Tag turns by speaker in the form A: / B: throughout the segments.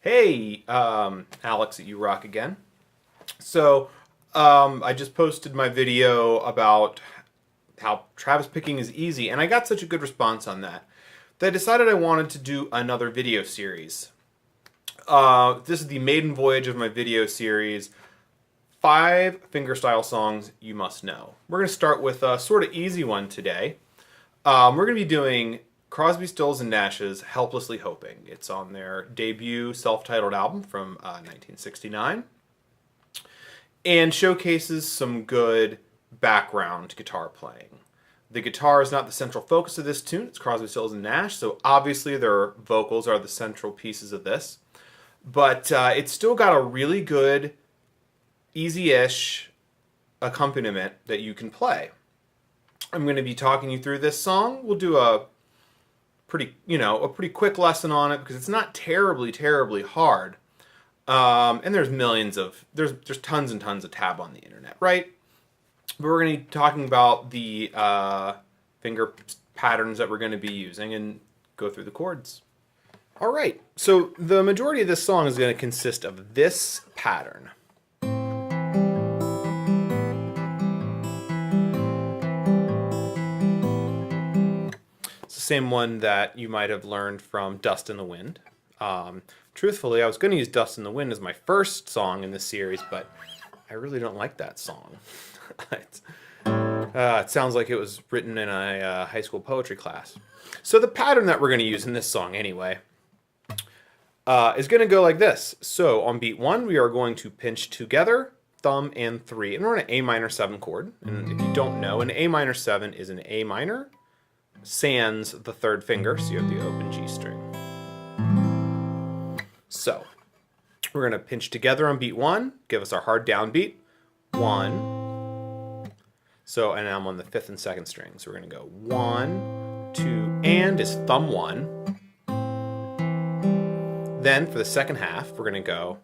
A: Hey, Alex at You Rock again. I just posted my video about how Travis picking is easy, and I got such a good response on that I decided I wanted to do another video series. This is the maiden voyage of my video series, 5 fingerstyle songs you must know. We're going to start with a sort of easy one today. We're going to be doing Crosby, Stills and Nash's Helplessly Hoping. It's on their debut self-titled album from 1969 and showcases some good background guitar playing. The guitar is not the central focus of this tune. It's Crosby, Stills and Nash, so obviously their vocals are the central pieces of this. But it's still got a really good, easy-ish accompaniment that you can play. I'm going to be talking you through this song. We'll do a pretty quick lesson on it because it's not terribly hard. And there's there's tons and tons of tab on the internet, right? But we're going to be talking about the finger patterns that we're going to be using and go through the chords. All right, so the majority of this song is going to consist of this pattern. Same one that you might have learned from Dust in the Wind. Truthfully, I was going to use Dust in the Wind as my first song in this series, but I really don't like that song. It sounds like it was written in a high school poetry class. So the pattern that we're going to use in this song anyway is going to go like this. So on beat 1, we are going to pinch together, thumb, and 3. And we're on an A minor 7 chord. And if you don't know, an A minor 7 is an A minor sans the 3rd finger, so you have the open G string. So we're going to pinch together on beat 1, give us our hard downbeat, 1. So, and I'm on the 5th and 2nd string, so we're going to go 1, 2, and is thumb 1. Then for the second half, we're going to go.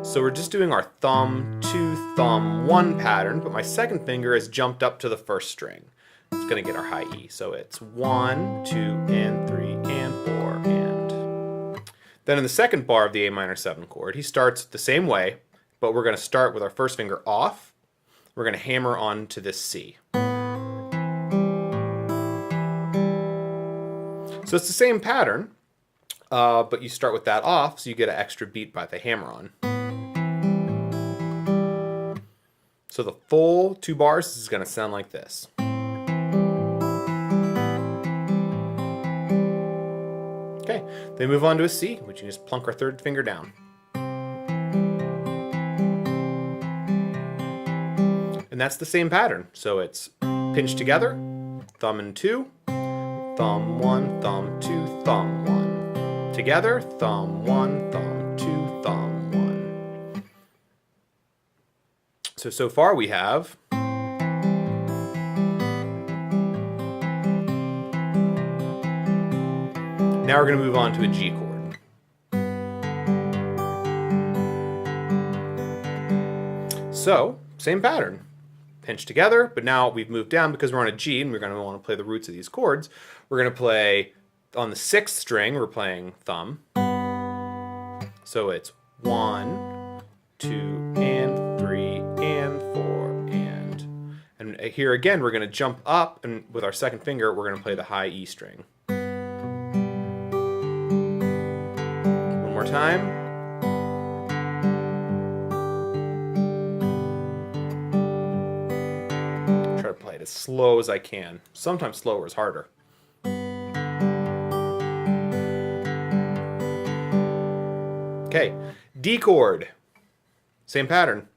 A: So we're just doing our thumb 2, thumb 1 pattern, but my second finger has jumped up to the 1st string. It's going to get our high E. So it's 1, 2, and 3, and 4, and. Then in the second bar of the A minor 7 chord, he starts the same way, but we're going to start with our first finger off. We're going to hammer on to this C. So it's the same pattern, but you start with that off, so you get an extra beat by the hammer on. So the full 2 bars is going to sound like this. Okay, then move on to a C, which you just plunk our 3rd finger down. And that's the same pattern. So it's pinch together, thumb and 2, thumb 1, thumb 2, thumb 1. Together, thumb 1, thumb 2, thumb 1. So far we have now we're going to move on to a G chord. So, same pattern. Pinch together, but now we've moved down because we're on a G and we're going to want to play the roots of these chords. We're going to play on the 6th string, we're playing thumb. So it's 1, 2, and 3, and 4, and here again we're going to jump up, and with our second finger we're going to play the high E string. One more time. Try to play it as slow as I can. Sometimes slower is harder. Okay, D chord, same pattern.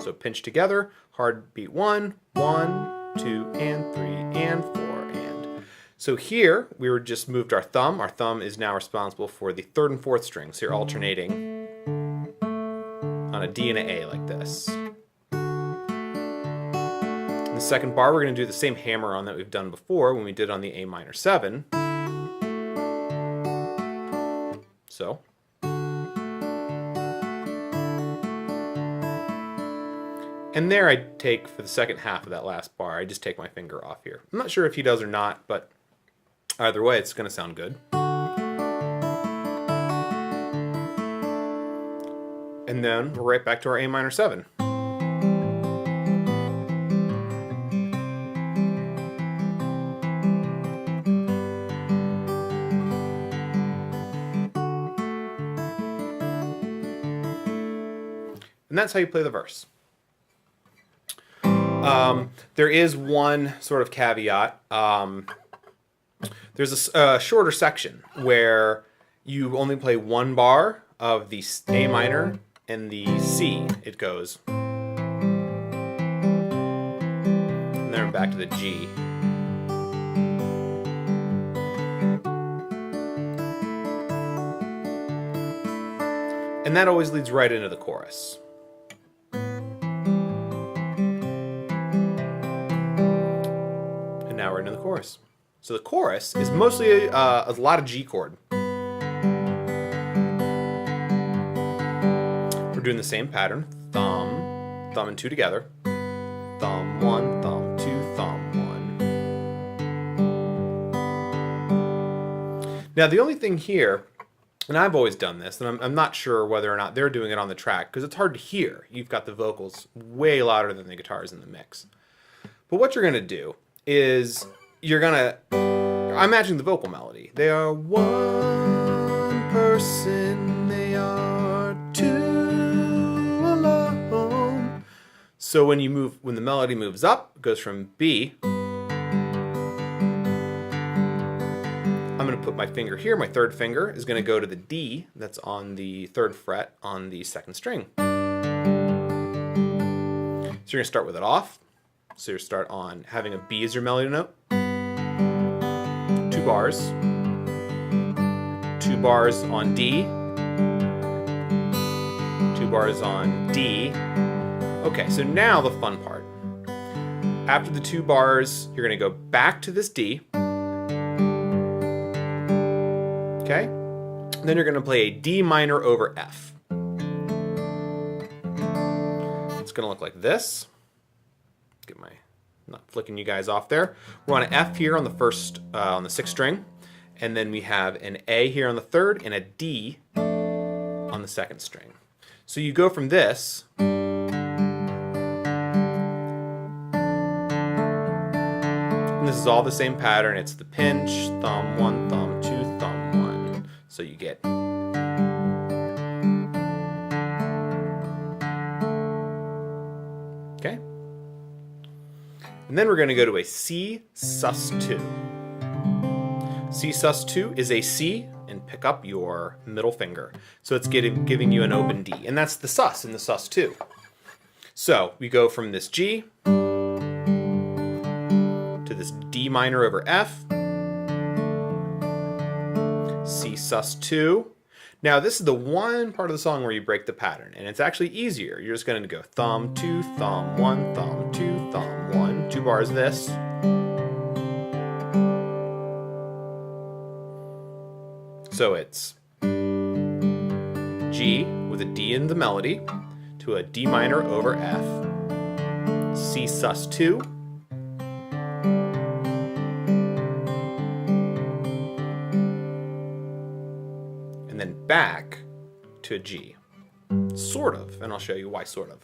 A: So pinch together, hard beat 1, 1, 2, and 3, and 4, and. So here, we were just moved our thumb. Our thumb is now responsible for the 3rd and 4th strings. So you're alternating on a D and an A like this. In the second bar, we're going to do the same hammer on that we've done before when we did on the A minor 7. So. And there I take, for the second half of that last bar, I just take my finger off here. I'm not sure if he does or not, but either way, it's going to sound good. And then we're right back to our A minor 7. And that's how you play the verse. There is one sort of caveat. There's a shorter section where you only play one bar of the A minor and the C. It goes. And then back to the G. And that always leads right into the chorus. And now we're into the chorus. So the chorus is mostly a lot of G chord. We're doing the same pattern. Thumb, thumb and 2 together. Thumb 1, thumb 2, thumb 1. Now the only thing here, and I've always done this, and I'm not sure whether or not they're doing it on the track, because it's hard to hear. You've got the vocals way louder than the guitars in the mix. But what you're going to do is you're going to, I'm matching the vocal melody. They are one person, they are two alone. So when the melody moves up, it goes from B. I'm going to put my finger here. My third finger is going to go to the D that's on the 3rd fret on the 2nd string. So you're going to start with it off. So you start on having a B as your melody note. 2 bars. 2 bars on D. 2 bars on D. Okay, so now the fun part. After the 2 bars, you're going to go back to this D. Okay? And then you're going to play a D minor over F. It's going to look like this. Get my, not flicking you guys off there. We're on an F here on the first, on the 6th string. And then we have an A here on the 3rd and a D on the 2nd string. So you go from this. And this is all the same pattern. It's the pinch, thumb 1, thumb 2, thumb 1. So you get. Okay? And then we're going to go to a C sus2. C sus2 is a C, and pick up your middle finger. So it's giving you an open D. And that's the sus in the sus2. So we go from this G to this D minor over F. C sus2. Now this is the one part of the song where you break the pattern, and it's actually easier. You're just going to go thumb 2, thumb 1, thumb 2, thumb 1. 2 bars this. So it's G with a D in the melody to a D minor over F. C sus2. And then back to a G. Sort of, and I'll show you why sort of.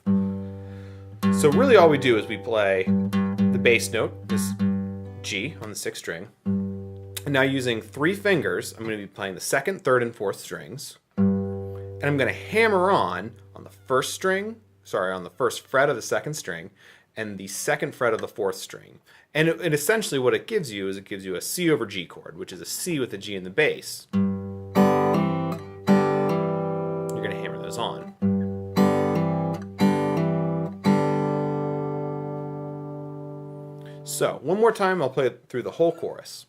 A: So really all we do is we play the bass note, this G on the 6th string. And now using 3 fingers, I'm going to be playing the 2nd, 3rd, and 4th strings. And I'm going to hammer on the 1st string, on the 1st fret of the 2nd string, and the 2nd fret of the 4th string. And essentially what it gives you is it gives you a C over G chord, which is a C with a G in the bass. You're going to hammer those on. So, one more time, I'll play it through the whole chorus.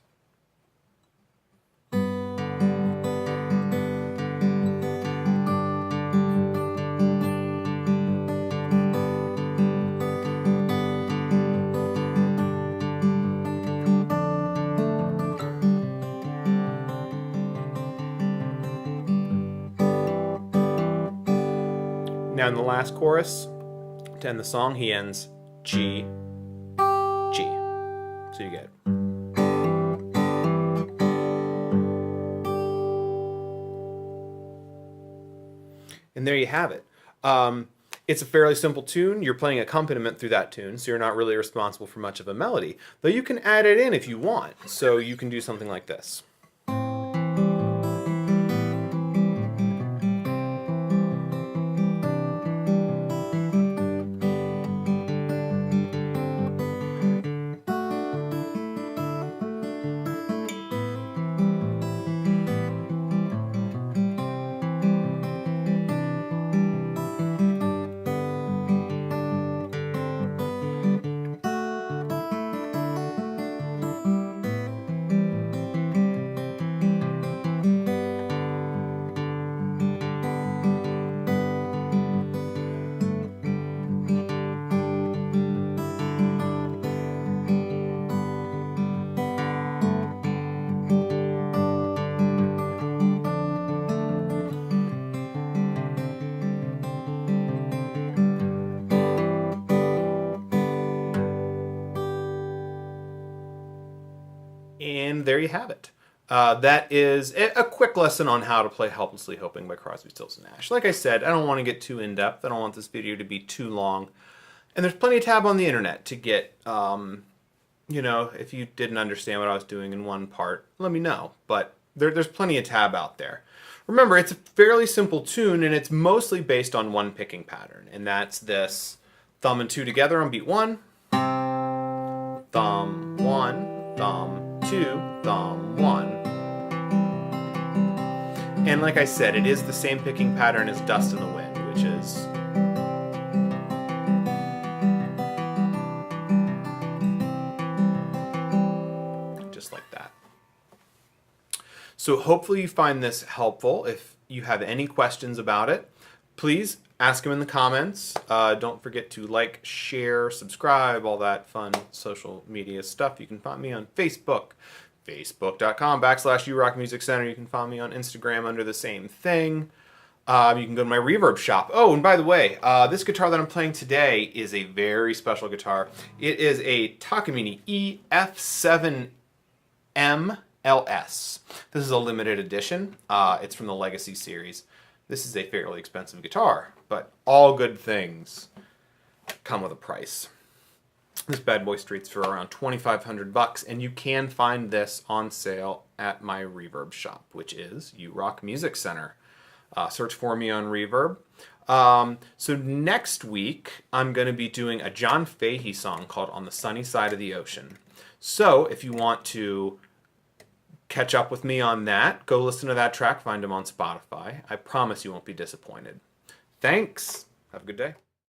A: Now in the last chorus, to end the song, he ends G, G. So you get it. And there you have it. It's a fairly simple tune. You're playing accompaniment through that tune, so you're not really responsible for much of a melody. Though you can add it in if you want. So you can do something like this. And there you have it. That is a quick lesson on how to play Helplessly Hoping by Crosby, Stills and Nash. Like I said, I don't want to get too in-depth. I don't want this video to be too long. And there's plenty of tab on the internet to get, you know, if you didn't understand what I was doing in one part, let me know. But there's plenty of tab out there. Remember, it's a fairly simple tune, and it's mostly based on one picking pattern. And that's this thumb and two together on beat 1, thumb 1, thumb 2, thumb 1. And like I said, it is the same picking pattern as Dust in the Wind, which is just like that. So hopefully you find this helpful. If you have any questions about it, please ask them in the comments. Don't forget to like, share, subscribe, all that fun social media stuff. You can find me on Facebook, facebook.com/urockmusiccenter. You can find me on Instagram under the same thing. You can go to my reverb shop. Oh, and by the way, this guitar that I'm playing today is a very special guitar. It is a Takamine EF7M-LS. This is a limited edition. It's from the Legacy series. This is a fairly expensive guitar, but all good things come with a price. This bad boy streets for around $2,500, and you can find this on sale at my reverb shop, which is U-Rock Music Center. Search for me on Reverb. So next week, I'm going to be doing a John Fahey song called On the Sunny Side of the Ocean. So if you want to catch up with me on that, go listen to that track, find them on Spotify. I promise you won't be disappointed. Thanks. Have a good day.